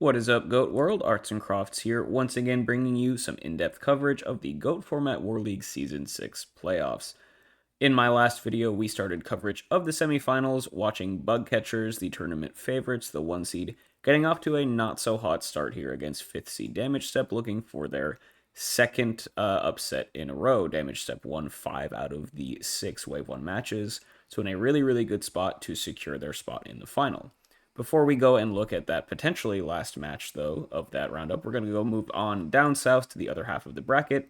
What is up, GOAT World? Arts and Crafts here, once again bringing you some in-depth coverage of the GOAT Format War League Season 6 playoffs. In my last video, we started coverage of the semifinals, watching Bug Catchers, the tournament favorites, the 1 seed, getting off to a not-so-hot start here against 5th seed Damage Step, looking for their second upset in a row. Damage Step won 5 out of the 6 Wave 1 matches, so in a really, really good spot to secure their spot in the final. Before we go and look at that potentially last match, though, of that roundup, we're going to go move on down south to the other half of the bracket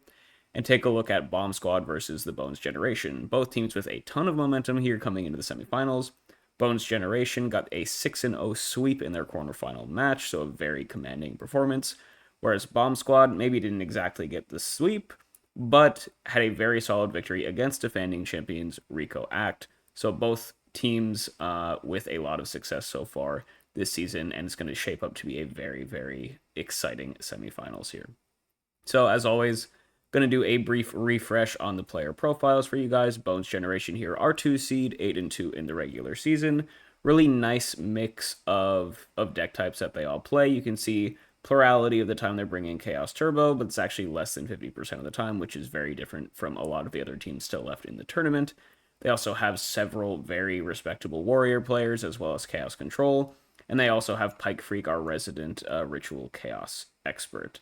and take a look at Bomb Squad versus the Bones Generation. Both teams with a ton of momentum here coming into the semifinals. Bones Generation got a 6-0 sweep in their quarterfinal match, so a very commanding performance, whereas Bomb Squad maybe didn't exactly get the sweep, but had a very solid victory against defending champions Rico Act. So both teams with a lot of success so far this season, and it's going to shape up to be a very, very exciting semifinals here. So, as always, going to do a brief refresh on the player profiles for you guys. Bones Generation here are 2 seed, 8-2 in the regular season. Really nice mix of deck types that they all play. You can see plurality of the time they're bringing Chaos Turbo, but it's actually less than 50% of the time, which is very different from a lot of the other teams still left in the tournament. They also have several very respectable Warrior players, as well as Chaos Control, and they also have Pike Freak, our resident Ritual Chaos expert.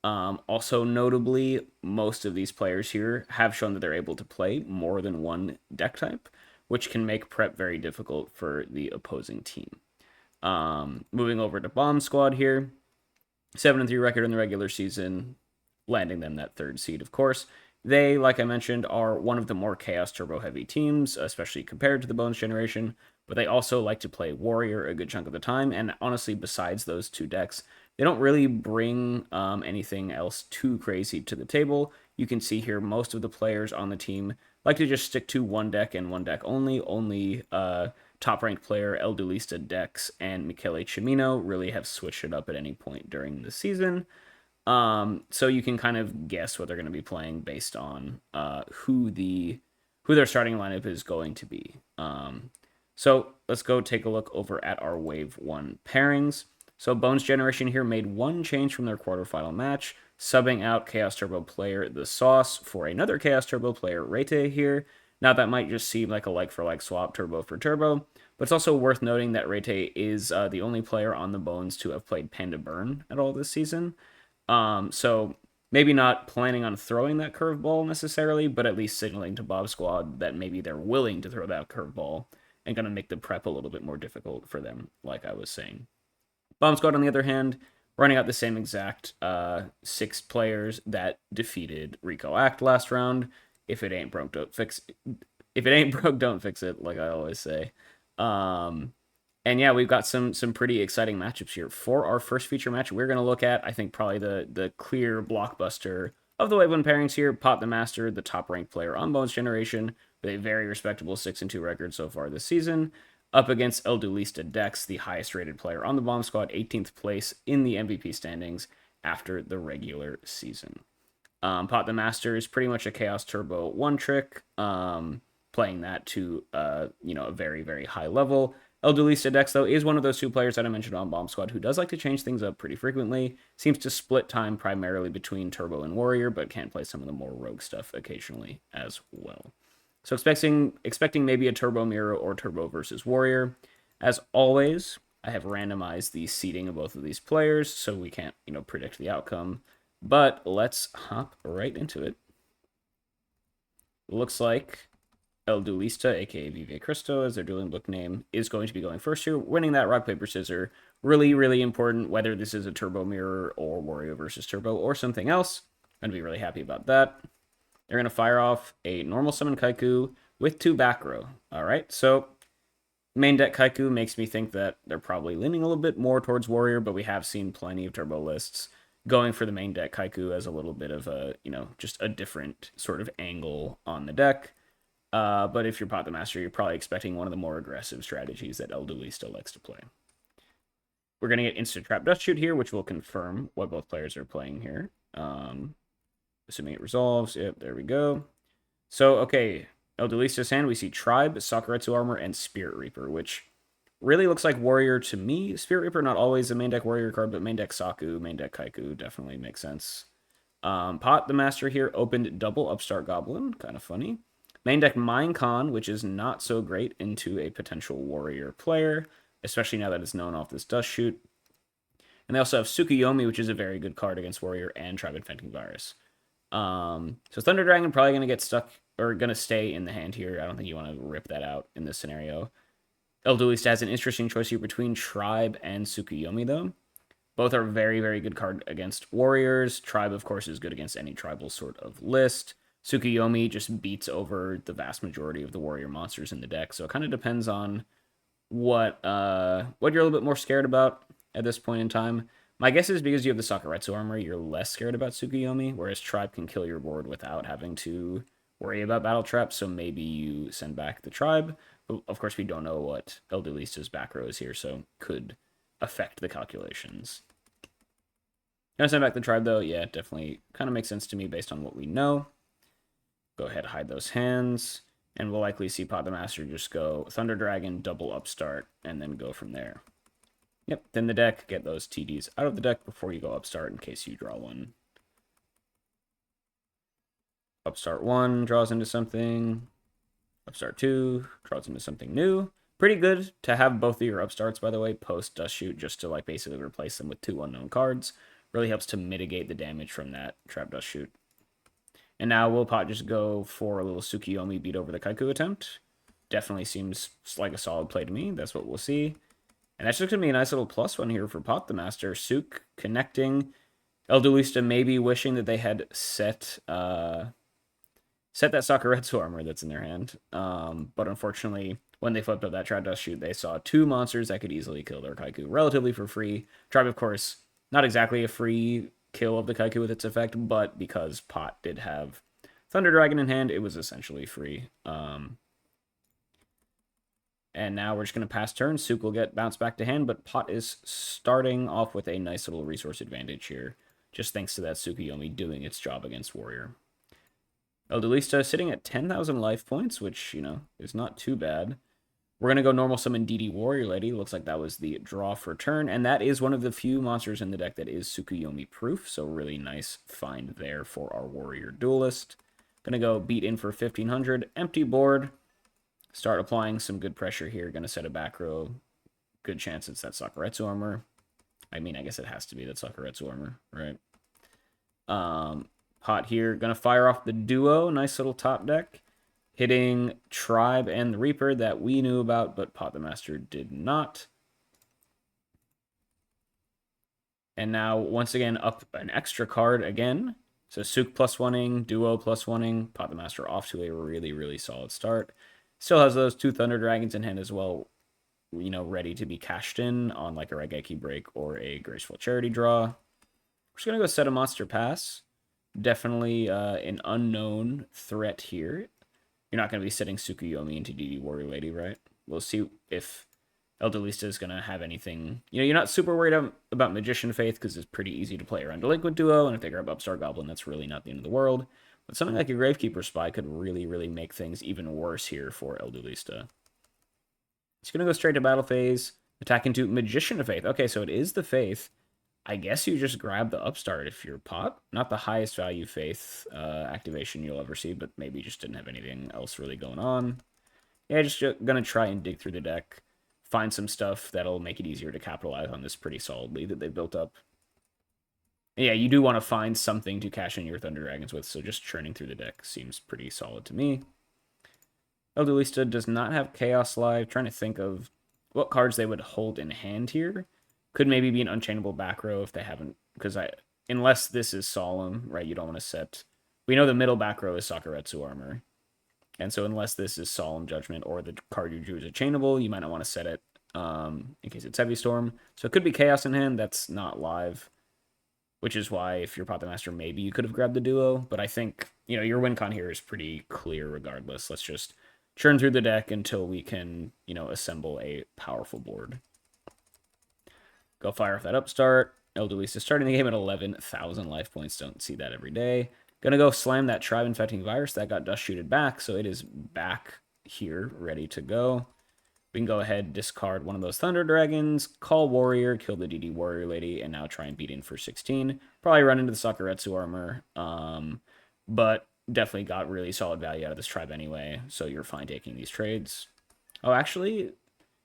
Also, notably, most of these players here have shown that they're able to play more than one deck type, which can make prep very difficult for the opposing team. Moving over to Bomb Squad here, 7-3 record in the regular season, landing them that 3rd seed, of course. They, like I mentioned, are one of the more Chaos Turbo heavy teams, especially compared to the Bones Generation, but they also like to play Warrior a good chunk of the time, and honestly, besides those two decks, they don't really bring anything else too crazy to the table. You can see here most of the players on the team like to just stick to one deck and one deck only. Only top-ranked player El Dulista Dex and Michele Cimino really have switched it up at any point during the season. So you can kind of guess what they're going to be playing based on who their starting lineup is going to be. So let's go take a look over at our Wave 1 pairings. So Bones Generation here made one change from their quarterfinal match, subbing out Chaos Turbo player The Sauce for another Chaos Turbo player Rete here. Now that might just seem like a like-for-like swap, Turbo for Turbo, but it's also worth noting that Rete is the only player on the Bones to have played Panda Burn at all this season. So maybe not planning on throwing that curveball necessarily, but at least signaling to Bob Squad that maybe they're willing to throw that curveball and going to make the prep a little bit more difficult for them, like I was saying. Bomb Squad, on the other hand, running out the same exact 6 players that defeated Rico Act last round. If it ain't broke, don't fix it. If it ain't broke, don't fix it, like I always say. And yeah, we've got some pretty exciting matchups here. For our first feature match, we're going to look at, I think, probably the clear blockbuster of the Wave 1 pairings here. Pot the Master, the top-ranked player on Bones Generation, with a very respectable 6-2 record so far this season, up against El Dulista Dex, the highest-rated player on the Bomb Squad, 18th place in the MVP standings after the regular season. Pot the Master is pretty much a Chaos Turbo one-trick, playing that to a very, very high level. El Dulista Dex, though, is one of those 2 players that I mentioned on Bomb Squad who does like to change things up pretty frequently. Seems to split time primarily between Turbo and Warrior, but can play some of the more rogue stuff occasionally as well. So expecting maybe a Turbo Mirror or Turbo versus Warrior. As always, I have randomized the seeding of both of these players, so we can't, predict the outcome. But let's hop right into it. Looks like El Dulista, aka Vive Cristo, as their dueling book name, is going to be going first here, winning that rock, paper, scissors. Really, really important, whether this is a Turbo Mirror or Wario versus Turbo or something else. I'm going to be really happy about that. They're going to fire off a normal summon Kaiku with 2 back row. All right, so main deck Kaiku makes me think that they're probably leaning a little bit more towards Warrior, but we have seen plenty of Turbo lists going for the main deck Kaiku as a little bit of a, just a different sort of angle on the deck. But if you're Pot the Master, you're probably expecting one of the more aggressive strategies that El Dulista likes to play. We're going to get Instant Trap Dust Shoot here, which will confirm what both players are playing here. Assuming it resolves. Yep, there we go. So, okay, El Dulista's hand, we see Tribe, Sakuretsu Armor, and Spirit Reaper, which really looks like Warrior to me. Spirit Reaper, not always a main deck Warrior card, but main deck Saku, main deck Kaiku definitely makes sense. Pot the Master here opened double Upstart Goblin, kind of funny. Main deck Minecon, which is not so great into a potential Warrior player, especially now that it's known off this Dust Shoot. And they also have Tsukuyomi, which is a very good card against Warrior and Tribe Infecting Virus. So Thunder Dragon probably going to get stuck or going to stay in the hand here. I don't think you want to rip that out in this scenario. Elduista has an interesting choice here between Tribe and Tsukuyomi, though. Both are very, very good card against Warriors. Tribe, of course, is good against any tribal sort of list. Tsukuyomi just beats over the vast majority of the Warrior monsters in the deck. So it kind of depends on what you're a little bit more scared about at this point in time. My guess is because you have the Sakuretsu armor, you're less scared about Tsukuyomi, whereas Tribe can kill your board without having to worry about battle traps, so maybe you send back the Tribe. But of course, we don't know what Eldulista's back row is here, so could affect the calculations. Gonna send back the Tribe, though. Yeah, definitely kind of makes sense to me based on what we know. Go ahead, hide those hands. And we'll likely see Pot the Master just go Thunder Dragon, double Upstart, and then go from there. Yep, thin the deck, get those TDs out of the deck before you go Upstart in case you draw one. Upstart 1 draws into something. Upstart 2 draws into something new. Pretty good to have both of your Upstarts, by the way, post Dust Shoot, just to like basically replace them with 2 unknown cards. Really helps to mitigate the damage from that Trap Dust Shoot. And now will Pot just go for a little Tsukuyomi beat over the Kaiku attempt? Definitely seems like a solid play to me. That's what we'll see. And that's just going to be a nice little +1 here for Pot the Master. Suk connecting. Elduista maybe wishing that they had set that Sakuretsu armor that's in their hand. But unfortunately, when they flipped up that Trap Dust Shoot, they saw 2 monsters that could easily kill their Kaiku relatively for free. Tribe, of course, not exactly a free kill of the Kaiku with its effect, but because Pot did have Thunder Dragon in hand, it was essentially free. And now we're just going to pass turn. Suk will get bounced back to hand, but Pot is starting off with a nice little resource advantage here, just thanks to that Tsukuyomi doing its job against Warrior. Elduista sitting at 10,000 life points, which, is not too bad. We're going to go normal summon DD Warrior Lady. Looks like that was the draw for turn, and that is one of the few monsters in the deck that is Tsukuyomi proof, so really nice find there for our Warrior Duelist. Going to go beat in for 1,500, empty board. Start applying some good pressure here. Going to set a back row. Good chance it's that Sakuretsu armor. I mean, I guess it has to be that Sakuretsu armor, right? Pot here. Going to fire off the duo. Nice little top deck. Hitting Tribe and the Reaper that we knew about, but Pot the Master did not. And now, once again, up an extra card again. So Suk +1ing, Duo +1ing, Pot the Master off to a really, really solid start. Still has those 2 Thunder Dragons in hand as well, ready to be cashed in on like a Raigeki Break or a Graceful Charity draw. We're just going to go set a Monster Pass. Definitely an unknown threat here. You're not going to be setting Tsukuyomi into DD Warrior Lady, right? We'll see if Elduista is going to have anything. You're not super worried about Magician Faith because it's pretty easy to play around Delinquent Duo, and if they grab Upstart Goblin, that's really not the end of the world. But something like a Gravekeeper Spy could really, really make things even worse here for Elduista. It's going to go straight to battle phase, attack into Magician of Faith. Okay, so it is the Faith. I guess you just grab the Upstart if you're Pot. Not the highest value Faith activation you'll ever see, but maybe just didn't have anything else really going on. Yeah, just going to try and dig through the deck, find some stuff that'll make it easier to capitalize on this pretty solid lead that they've built up. Yeah, you do want to find something to cash in your Thunder Dragons with, so just churning through the deck seems pretty solid to me. Elduista does not have Chaos Live. Trying to think of what cards they would hold in hand here. Could maybe be an Unchainable back row if they haven't, because unless this is Solemn, right, you don't want to set. We know the middle back row is Sakuretsu armor. And so unless this is Solemn Judgment or the card you drew is a chainable, you might not want to set it in case it's Heavy Storm. So it could be Chaos in hand. That's not live, which is why if you're Pot the Master, maybe you could have grabbed the duo. But I think, your win con here is pretty clear regardless. Let's just churn through the deck until we can, assemble a powerful board. Go fire off that Upstart. Elduista starting the game at 11,000 life points. Don't see that every day. Gonna go slam that Tribe Infecting Virus that got Dust Shooted back, so it is back here, ready to go. We can go ahead, discard one of those Thunder Dragons, call Warrior, kill the DD Warrior Lady, and now try and beat in for 16. Probably run into the Sakuretsu armor, but definitely got really solid value out of this tribe anyway, so you're fine taking these trades. Oh, actually,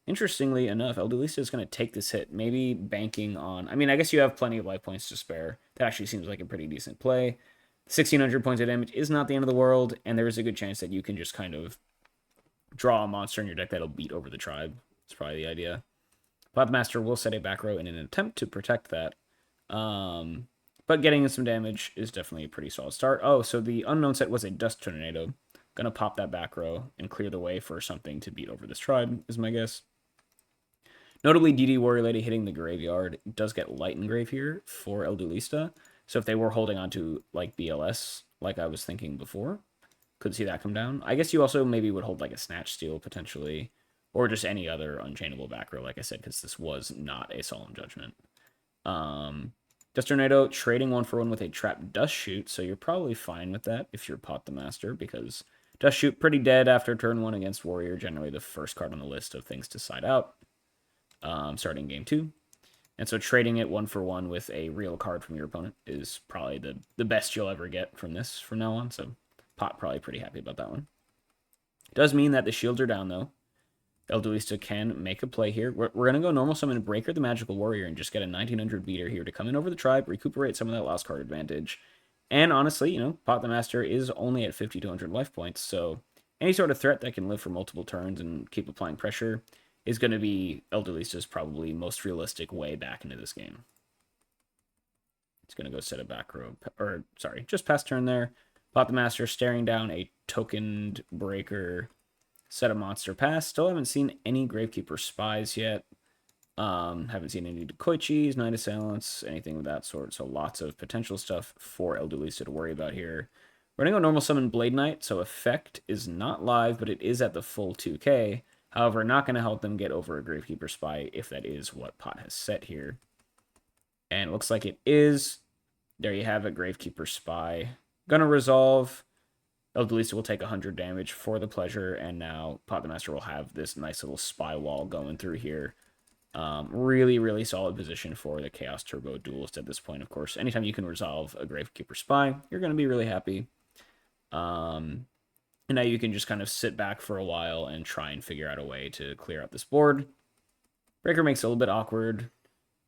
interestingly enough, Eldolista is going to take this hit, maybe banking on... I mean, I guess you have plenty of life points to spare. That actually seems like a pretty decent play. 1,600 points of damage is not the end of the world, and there is a good chance that you can just kind of draw a monster in your deck that'll beat over the tribe. That's probably the idea. Master will set a back row in an attempt to protect that. But getting in some damage is definitely a pretty solid start. Oh, so the unknown set was a Dust Tornado. Gonna pop that back row and clear the way for something to beat over this tribe, is my guess. Notably, DD Warrior Lady hitting the graveyard does get light engrave here for Eldolista. So if they were holding on to like BLS, like I was thinking before, could see that come down. I guess you also maybe would hold like a Snatch Steal potentially, or just any other unchainable back row, like I said, because this was not a Solemn Judgment. Dust Tornado trading 1-for-1 with a Trap Dust Shoot, so you're probably fine with that if you're Pot the Master, because Dust Shoot pretty dead after turn 1 against Warrior, generally the first card on the list of things to side out, starting game 2. And so trading it 1-for-1 with a real card from your opponent is probably the best you'll ever get from this from now on, so Pot probably pretty happy about that one. It does mean that the shields are down, though. Eldolista can make a play here. We're going to go normal summon Breaker the Magical Warrior and just get a 1900 beater here to come in over the tribe, recuperate some of that lost card advantage. And honestly, you know, Pot the Master is only at 5,200 life points, so any sort of threat that can live for multiple turns and keep applying pressure is going to be Eldolista's probably most realistic way back into this game. It's going to go set a back row, or sorry, just past turn there. Pot the Master staring down a tokened Breaker, set a monster pass. Still haven't seen any Gravekeeper Spies yet. Haven't seen any Decoichis, Night Assailants, anything of that sort. So lots of potential stuff for Eldolista to worry about here. We're going to go normal summon Blade Knight. So effect is not live, but it is at the full 2k. However, not going to help them get over a Gravekeeper Spy if that is what Pot has set here. And it looks like it is. There you have it, Gravekeeper Spy. Gonna resolve. Eldolista will take 100 damage for the pleasure, and now Pot the Master will have this nice little spy wall going through here. Really, really solid position for the Chaos Turbo Duelist at this point, of course. Anytime you can resolve a Gravekeeper Spy, you're going to be really happy. And now you can just kind of sit back for a while and try and figure out a way to clear out this board. Breaker makes it a little bit awkward.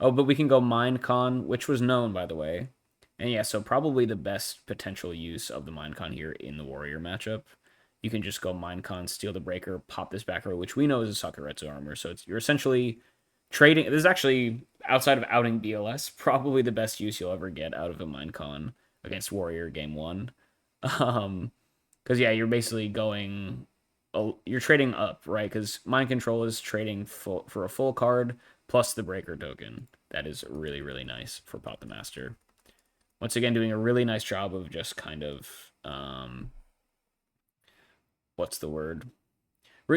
Oh, but we can go Mind Con, which was known, by the way. And yeah, so probably the best potential use of the Mind Con here in the Warrior matchup. You can just go Mind Con, steal the Breaker, pop this back row, which we know is a Sakuretsu armor. So you're essentially trading. This is actually, outside of outing BLS, probably the best use you'll ever get out of a Mind Con against Warrior game 1. Because yeah, you're basically going... you're trading up, right? Because Mind Control is trading for a full card plus the Breaker token. That is really, really nice for Pot the Master. Once again, doing a really nice job of just kind of, what's the word?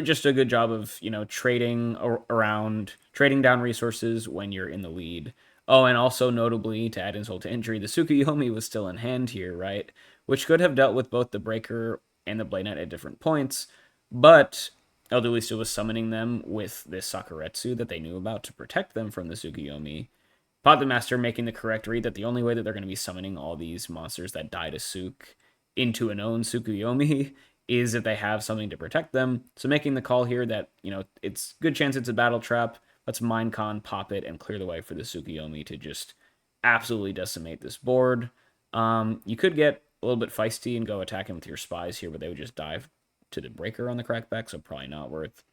Just a good job of, you know, trading around, trading down resources when you're in the lead. Oh, and also notably, to add insult to injury, the Tsukuyomi was still in hand here, right? Which could have dealt with both the Breaker and the Blade Knight at different points, but Eldolista was summoning them with this Sakuretsu that they knew about to protect them from the Tsukuyomi. Pot the Master making the correct read that the only way that they're going to be summoning all these monsters that die to Suk into an own Tsukuyomi is if they have something to protect them. So making the call here that, you know, it's good chance it's a battle trap. Let's Mind Con, pop it, and clear the way for the Tsukuyomi to just absolutely decimate this board. You could get a little bit feisty and go attack him with your spies here, but they would just dive to the Breaker on the crackback, so probably not worth.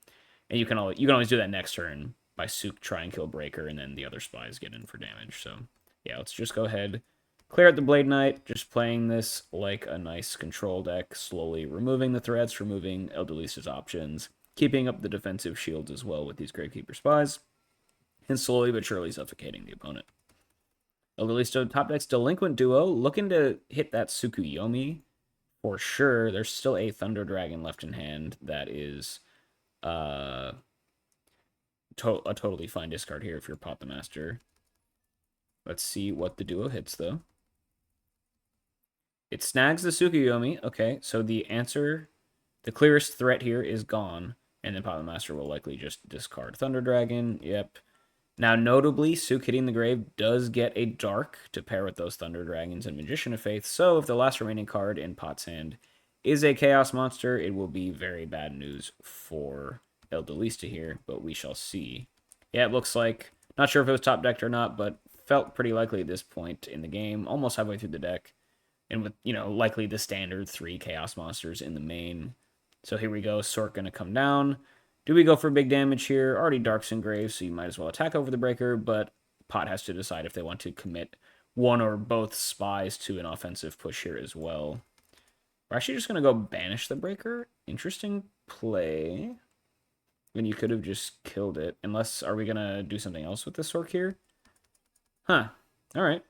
And you can always do that next turn by Suk try and kill Breaker, and then the other spies get in for damage. So yeah, let's just go ahead, clear out the Blade Knight, just playing this like a nice control deck, slowly removing the threats, removing Eldolista's options, keeping up the defensive shields as well with these Gravekeeper Spies, and slowly but surely suffocating the opponent. Eldolista top deck's Delinquent Duo, looking to hit that Tsukuyomi for sure. There's still a Thunder Dragon left in hand that is a totally fine discard here if you're Pot the Master. Let's see what the duo hits, though. It snags the Tsukuyomi. Okay, so the answer, the clearest threat here is gone. And then Pot Master will likely just discard Thunder Dragon. Yep. Now, notably, Sook hitting the grave does get a Dark to pair with those Thunder Dragons and Magician of Faith. So if the last remaining card in Pot's hand is a Chaos Monster, it will be very bad news for Eldelista here, but we shall see. Yeah, it looks like, not sure if it was top decked or not, but felt pretty likely at this point in the game, almost halfway through the deck. And with, likely the standard 3 Chaos Monsters in the main. So here we go, Sork gonna come down. Do we go for big damage here? Already Darks and Graves, so you might as well attack over the Breaker, but Pot has to decide if they want to commit one or both Spies to an offensive push here as well. We're actually just going to go Banish the Breaker. Interesting play. And you could have just killed it. Unless, are we going to do something else with this Sork here? Huh. Alright.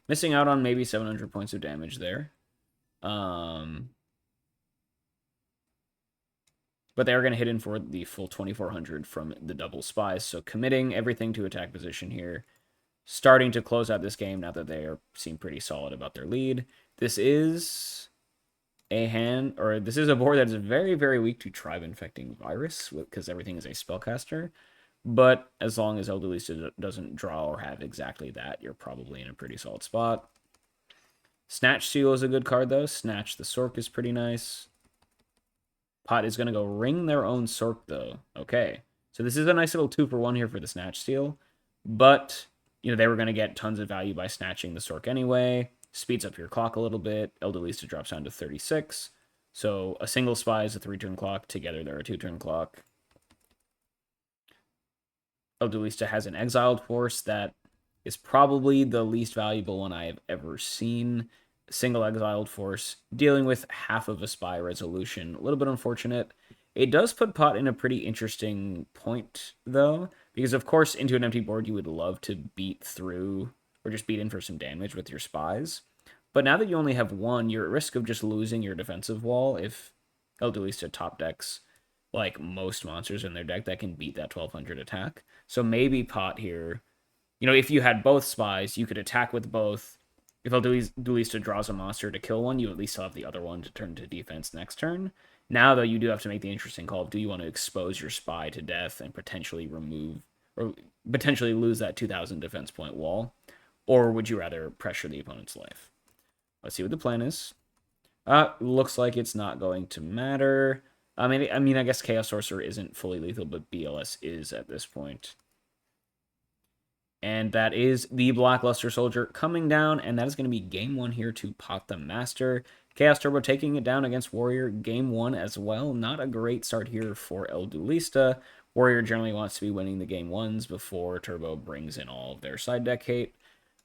Missing out on maybe 700 points of damage there. But they are going to hit in for the full 2,400 from the double Spies. So committing everything to attack position here. Starting to close out this game now that they seem pretty solid about their lead. This is this is a board that is very, very weak to Tribe Infecting Virus because everything is a spellcaster. But as long as Eldelista doesn't draw or have exactly that, you're probably in a pretty solid spot. Snatch Seal is a good card, though. Snatch the Sork is pretty nice. Pot is going to go ring their own Sork, though. Okay. So this is a nice little 2-for-1 here for the Snatch Seal. But, they were going to get tons of value by snatching the Sork anyway. Speeds up your clock a little bit. Eldelista drops down to 36. So a single Spy is a 3-turn clock. Together, they're a 2-turn clock. Eldelista has an Exiled Force that is probably the least valuable one I have ever seen. Single Exiled Force, dealing with half of a Spy resolution. A little bit unfortunate. It does put Pot in a pretty interesting point, though, because, of course, into an empty board, you would love to beat through or just beat in for some damage with your Spies. But now that you only have one, you're at risk of just losing your defensive wall if Eldelista top decks like most monsters in their deck that can beat that 1,200 attack. So maybe Pot here, if you had both Spies, you could attack with both. If Eldelista draws a monster to kill one, you at least still have the other one to turn to defense next turn. Now, though, you do have to make the interesting call of, do you want to expose your Spy to death and potentially remove or potentially lose that 2,000 defense point wall? Or would you rather pressure the opponent's life? Let's see what the plan is. Looks like it's not going to matter. I mean, I guess Chaos Sorcerer isn't fully lethal, but BLS is at this point. And that is the Blackluster Soldier coming down, and that is going to be game 1 here to Pot the Master. Chaos Turbo taking it down against Warrior game 1 as well. Not a great start here for Eldelista. Warrior generally wants to be winning the game 1s before Turbo brings in all of their side deck hate.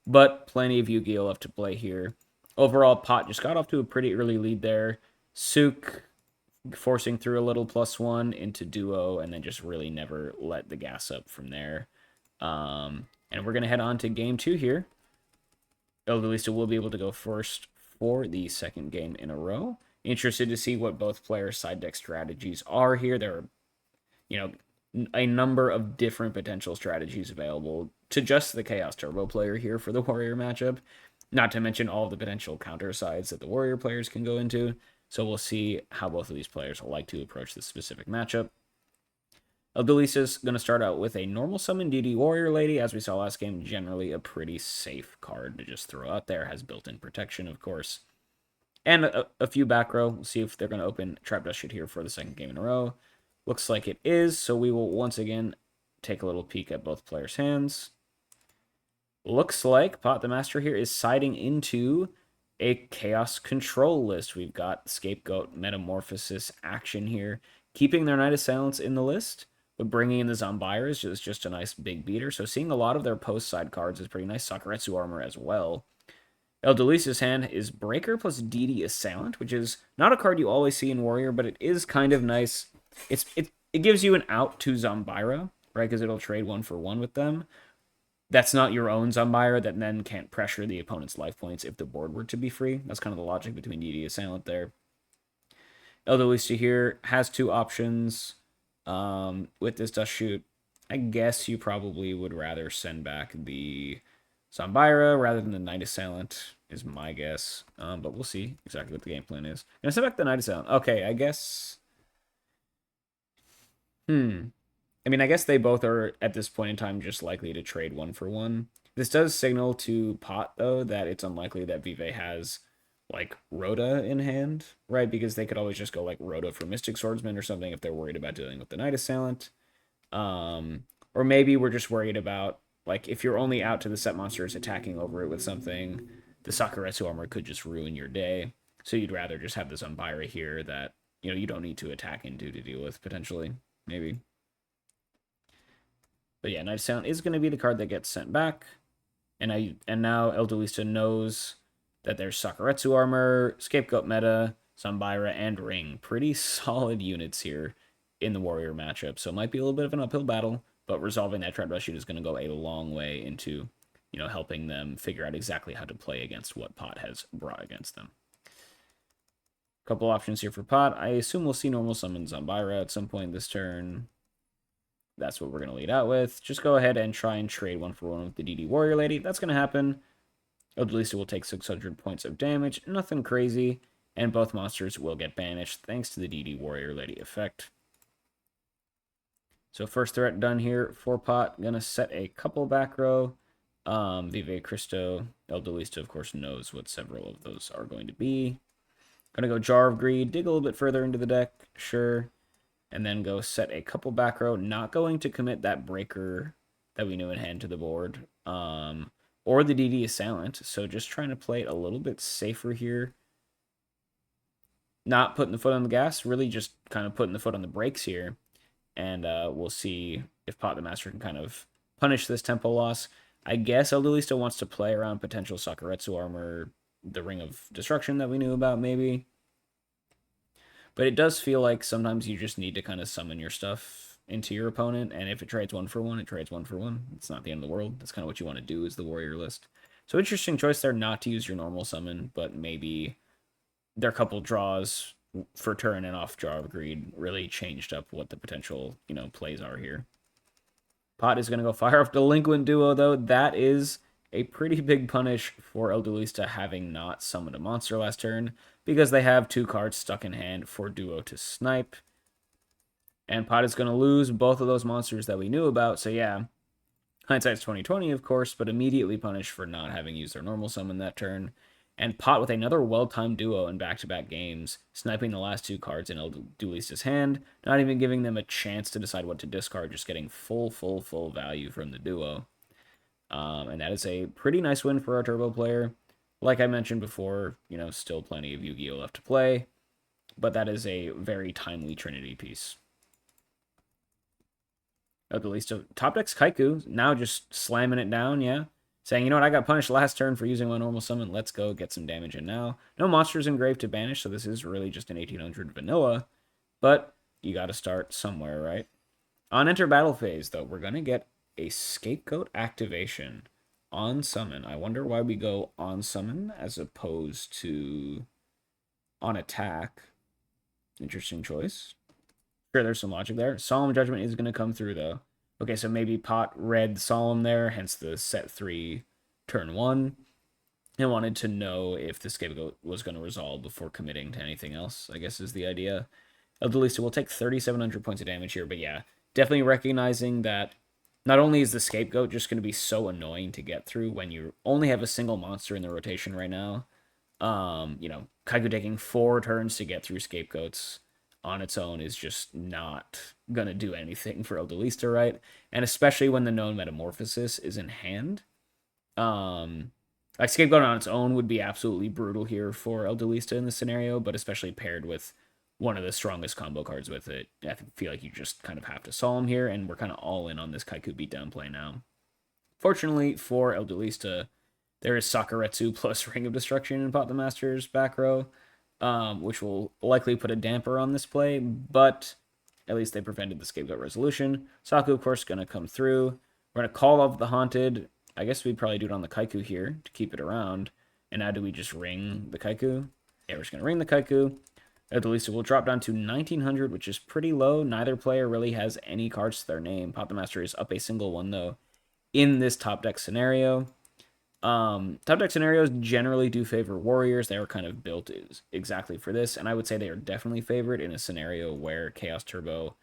But plenty of Yu-Gi-Oh! Left to play here. Overall, Pot just got off to a pretty early lead there. Sook forcing through a little +1 into duo, and then just really never let the gas up from there. And we're going to head on to game 2 here. Eldelista will be able to go first for the second game in a row. Interested to see what both players' side deck strategies are here. There are, a number of different potential strategies available to just the Chaos Turbo player here for the Warrior matchup. Not to mention all of the potential counter sides that the Warrior players can go into. So we'll see how both of these players like to approach this specific matchup. Eldelista's going to start out with a normal summon DD Warrior Lady. As we saw last game, generally a pretty safe card to just throw out there. Has built-in protection, of course. And a few back row. We'll see if they're going to open Trap Dust Shit here for the second game in a row. Looks like it is, so we will once again take a little peek at both players' hands. Looks like Pot the Master here is siding into a Chaos Control list. We've got Scapegoat, Metamorphosis, Action here, keeping their Knight of Silence in the list, but bringing in the Zombiras is just a nice big beater. So seeing a lot of their post-side cards is pretty nice. Sakuretsu Armor as well. Eldelista's hand is Breaker plus DD Assailant, which is not a card you always see in Warrior, but it is kind of nice. It gives you an out to Zombira, right? Because it'll trade 1-for-1 with them. That's not your own Zombira that then can't pressure the opponent's life points if the board were to be free. That's kind of the logic between DD Assailant there. Eldelista here has 2 options with this Dust Shoot. I guess you probably would rather send back the Zombira rather than the Knight Assailant, is my guess. But we'll see exactly what the game plan is. Gonna send back the Knight Assailant. Okay, I guess Hmm. I mean, I guess they both are at this point in time just likely to trade one for one. This does signal to Pot, though, that it's unlikely that Vive has like Rhoda in hand, right? Because they could always just go like Rhoda for Mystic Swordsman or something if they're worried about dealing with the Night Assailant. Um, or maybe we're just worried about like if you're only out to the set monsters attacking over it with something, the Sakuretsu armor could just ruin your day. So you'd rather just have this Umbira here that you don't need to attack into to deal with potentially, maybe. But yeah, Night Sound is going to be the card that gets sent back. And now Eldelista knows that there's Sakuretsu armor, Scapegoat meta, Zambira, and Ring. Pretty solid units here in the Warrior matchup. So it might be a little bit of an uphill battle, but resolving that Tread Rush is going to go a long way into, helping them figure out exactly how to play against what Pot has brought against them. Couple options here for Pot. I assume we'll see normal summon Zambira at some point this turn. That's what we're going to lead out with. Just go ahead and try and trade one for one with the DD Warrior Lady. That's going to happen. Odalista will take 600 points of damage. Nothing crazy. And both monsters will get banished thanks to the DD Warrior Lady effect. So first threat done here. 4-pot. Going to set a couple back row. Vive Cristo. Eldelista, of course, knows what several of those are going to be. Going to go Jar of Greed. Dig a little bit further into the deck. Sure. And then go set a couple back row. Not going to commit that breaker that we knew in hand to the board. Or the DD Assailant. So just trying to play it a little bit safer here. Not putting the foot on the gas, really just kind of putting the foot on the brakes here. And we'll see if Pot the Master can kind of punish this tempo loss. I guess Elderly still wants to play around potential Sakuretsu armor, the Ring of Destruction that we knew about, maybe. But it does feel like sometimes you just need to kind of summon your stuff into your opponent, and if it trades one for one, it trades one for one. It's not the end of the world. That's kind of what you want to do as the warrior list. So interesting choice there not to use your normal summon, but maybe their couple draws for turn and off Jar of Greed really changed up what the potential, plays are here. Pot is going to go fire off Delinquent Duo, though. That is a pretty big punish for Eldulista having not summoned a monster last turn, because they have 2 cards stuck in hand for Duo to snipe. And Pot is going to lose both of those monsters that we knew about, so yeah, hindsight's 2020, of course, but immediately punished for not having used their normal summon that turn. And Pot with another well-timed duo in back-to-back games, sniping the last 2 cards in El Duelista's hand, not even giving them a chance to decide what to discard, just getting full value from the duo. And that is a pretty nice win for our Turbo player. Like I mentioned before, still plenty of Yu-Gi-Oh! Left to play, but that is a very timely Trinity piece. At least top deck's Kaiku, now just slamming it down, yeah. Saying, you know what, I got punished last turn for using my normal summon. Let's go get some damage in now. No monsters engraved to banish, so this is really just an 1800 vanilla. But you got to start somewhere, right? On enter battle phase, though, we're going to get a Scapegoat activation on summon. I wonder why we go on summon as opposed to on attack. Interesting choice. Sure, there's some logic there. Solemn Judgment is going to come through, though. Okay, so maybe Pot read Solemn there, hence the set 3 turn 1, and wanted to know if the Scapegoat was going to resolve before committing to anything else, I guess is the idea. Eldelista will take 3,700 points of damage here, but yeah, definitely recognizing that not only is the Scapegoat just going to be so annoying to get through when you only have a single monster in the rotation right now, Kaiku taking 4 turns to get through Scapegoats on its own is just not gonna do anything for Eldelista, right? And especially when the known Metamorphosis is in hand. Like Scapegoat on its own would be absolutely brutal here for Eldelista in this scenario, but especially paired with one of the strongest combo cards with it, I feel like you just kind of have to Solemn here, and we're kind of all in on this Kaiku beatdown play now. Fortunately for Eldelista, there is Sakuretsu plus Ring of Destruction in Pot the Master's back row, which will likely put a damper on this play, but at least they prevented the Scapegoat resolution. Saku, of course, going to come through. We're going to call off the Haunted. I guess we'd probably do it on the Kaiku here to keep it around. And now do we just ring the Kaiku? Yeah, we're just going to ring the Kaiku. At least it will drop down to 1900, which is pretty low. Neither player really has any cards to their name. Pot the Master is up a single one, though, in this top deck scenario. Top deck scenarios generally do favor warriors. They are kind of built exactly for this, and I would say they are definitely favored in a scenario where Chaos Turbo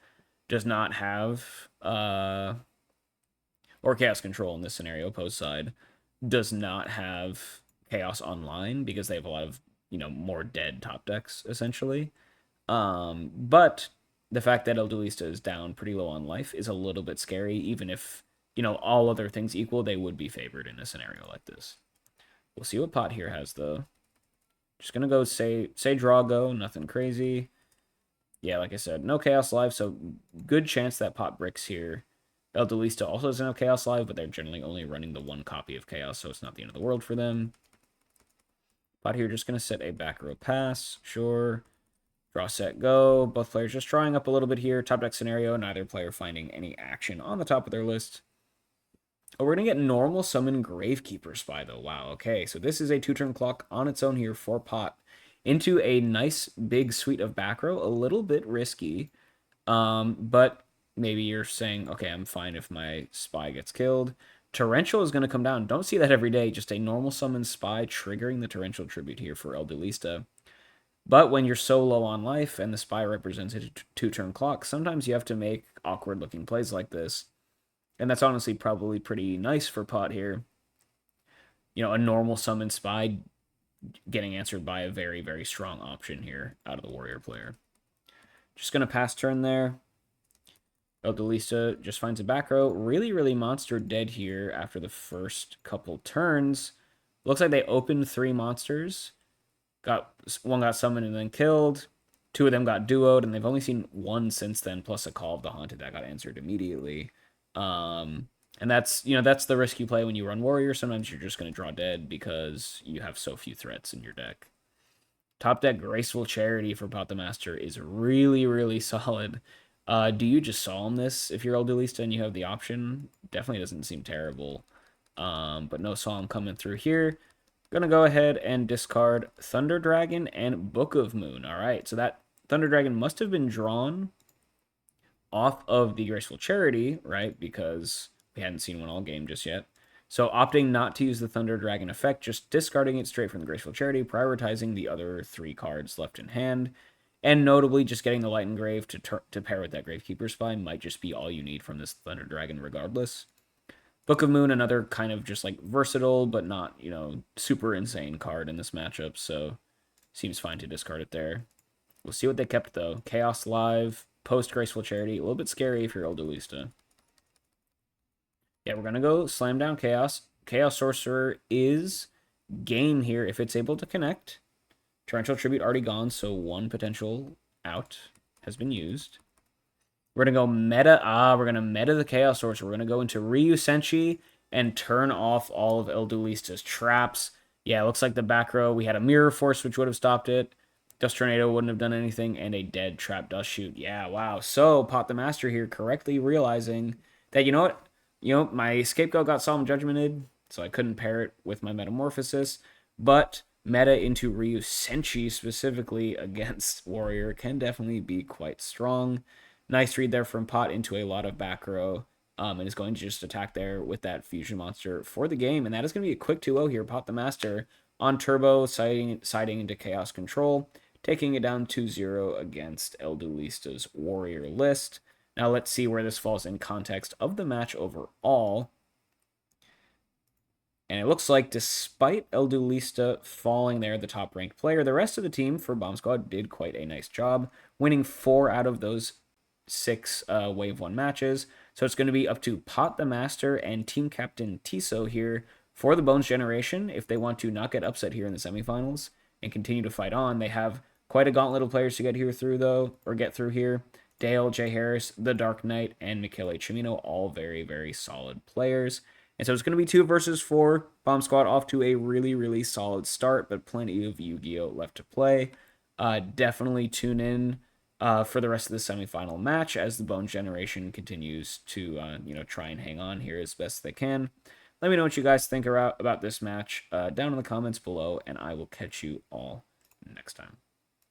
does not have or Chaos Control in this scenario, opposed side, does not have Chaos Online because they have a lot of, more dead top decks, essentially. But the fact that El Duelista is down pretty low on life is a little bit scary, even if, all other things equal, they would be favored in a scenario like this. We'll see what Pot here has, though. Just gonna go say draw go, nothing crazy. Yeah, like I said, no Chaos Live, so good chance that Pot bricks here. El Duelista also doesn't have Chaos Live, but they're generally only running the one copy of Chaos, so it's not the end of the world for them. Pot here just gonna set a back row pass, sure. Draw, set, go. Both players just drawing up a little bit here. Top deck scenario, neither player finding any action on the top of their list. Oh, we're going to get normal summon Gravekeeper Spy, though. Wow, okay. So this is a 2-turn clock on its own here for Pot. Into a nice big suite of back row. A little bit risky. But maybe you're saying, okay, I'm fine if my Spy gets killed. Torrential is going to come down. Don't see that every day. Just a normal summon Spy triggering the Torrential Tribute here for El Duelista. But when you're so low on life and the Spy represents a 2-turn clock, sometimes you have to make awkward looking plays like this. And that's honestly probably pretty nice for Pot here. A normal summon Spy getting answered by a very, very strong option here out of the Warrior player. Just going to pass turn there. Eldelista just finds a back row. Really, really monster dead here after the first couple turns. Looks like they opened 3 monsters. One got summoned and then killed. 2 of them got duoed, and they've only seen 1 since then, plus a Call of the Haunted that got answered immediately. And that's the risk you play when you run Warrior. Sometimes you're just going to draw dead because you have so few threats in your deck. Top deck Graceful Charity for Pot the Master is really, really solid. Do you just Solemn this if you're Eldelista and you have the option? Definitely doesn't seem terrible. But no Solemn coming through here. Gonna go ahead and discard Thunder Dragon and Book of Moon. All right, so that Thunder Dragon must have been drawn off of the Graceful Charity, right? Because we hadn't seen one all game just yet. So opting not to use the Thunder Dragon effect, just discarding it straight from the Graceful Charity, prioritizing the other 3 cards left in hand, and notably just getting the Light Engrave to pair with that Gravekeeper Spy might just be all you need from this Thunder Dragon regardless. Book of Moon, another kind of just like versatile, but not, super insane card in this matchup, so seems fine to discard it there. We'll see what they kept, though. Chaos Live, post Graceful Charity, a little bit scary if you're Eldelista. Yeah, we're going to go slam down Chaos. Chaos Sorcerer is game here if it's able to connect. Torrential Tribute already gone, so 1 potential out has been used. We're going to go meta. We're going to meta the Chaos Sorcerer. We're going to go into Ryu Senshi and turn off all of Eldulista's traps. Yeah, it looks like the back row, we had a Mirror Force, which would have stopped it. Dust Tornado wouldn't have done anything, and a dead Trap Dust Shoot. Yeah, wow. So, Pot the Master here correctly realizing that, you know what? My Scapegoat got Solemn Judgmented, so I couldn't pair it with my Metamorphosis, but meta into Ryu Senshi specifically against Warrior can definitely be quite strong. Nice read there from Pot into a lot of back row, and is going to just attack there with that Fusion Monster for the game, and that is going to be a quick 2-0 here. Pot the Master on turbo, siding into Chaos Control, taking it down 2-0 against Eldulista's Warrior list. Now let's see where this falls in context of the match overall. And it looks like despite Eldelista falling there, the top-ranked player, the rest of the team for Bomb Squad did quite a nice job, winning 4 out of those 6 Wave 1 matches. So it's going to be up to Pot the Master and Team Captain Tiso here for the Bones Generation. If they want to not get upset here in the semifinals and continue to fight on, they have quite a gauntlet of players to get through here. Dale, Jay Harris, The Dark Knight, and Michele Cimino, all very, very solid players. And so it's going to be 2 versus 4. Bomb Squad off to a really, really solid start, but plenty of Yu-Gi-Oh! Left to play. Definitely tune in for the rest of the semifinal match as the Bone Generation continues to, try and hang on here as best they can. Let me know what you guys think about this match down in the comments below, and I will catch you all next time.